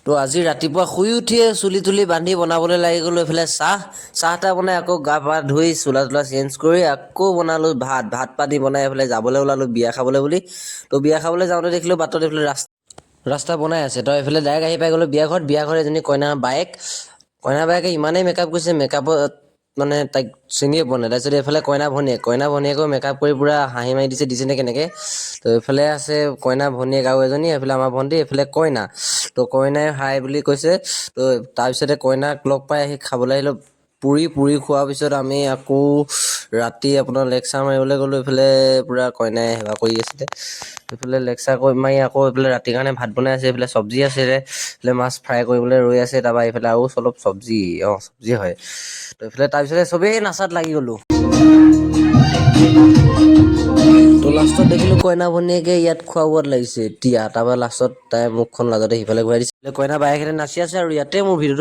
তো আজি ৰাতিপুৱা শুই উঠিয়ে চুলি তুলি বান্ধি বনাবলৈ লাগি গ'লো এইফালে চাহটা বনাই আকৌ গা পা ধুই চোলা চেঞ্জ কৰি আকৌ বনালো ভাত পানী বনাই এইফালে যাবলৈ ওলালো বিয়া খাবলৈ বুলি। তো বিয়া খাবলৈ যাওঁতে দেখিলো বাটত এইফালে ৰাস্তা বনাই আছে। তো এইফালে ডাইৰেক্ট আহি পাই গ'লো বিয়া ঘৰত এজনী কইনা বায়েকে ইমানেই মেকআপ কৰিছে, মেকআপত মানে তাইক চিনিয়ে পোৱা নাই। তাৰপিছত এইফালে কইনা ভনীয়েকেও মেকআপ কৰি পুৰা হাঁহি মাৰি দিছে কেনেকে। তো এইফালে আছে কইনা ভনীয়েক আৰু এজনী, এইফালে আমাৰ ভণ্টি, এইফালে কইনা। তো কইনাই হাই বুলি কৈছে। তো তাৰপিছতে কইনাক লগ পাই আহি খাবলৈ আহিলোঁ। পুৰি খোৱাৰ পিছত আমি আকৌ ৰাতি আপোনাৰ লেকচাৰ মাৰিবলৈ গ'লো। এইফালে পুৰা কইনাই সেৱা কৰি আছিলে, এইফালে লেকচাৰ মাৰি আকৌ এইফালে ৰাতিৰ কাৰণে ভাত বনাই আছে। এইফালে চব্জি আছিলে, এইফালে মাছ ফ্ৰাই কৰিবলৈ ৰৈ আছে। তাৰপৰা এইফালে আৰু অলপ চব্জি হয়। তো এইফালে তাৰপিছতে চবেই নাচাত লাগি গ'লো। তো লাষ্টত দেখিলো কইনা ভনীয়েকে ইয়াত খোৱা বোৱাত লাগিছে এতিয়া। তাৰপৰা লাষ্টত তাই মুখখন লাজতে সিফালে ঘূৰাই দিছে। কইনা বায়েকহঁতে নাচি আছে আৰু ইয়াতে মোৰ ভিডিঅ'টো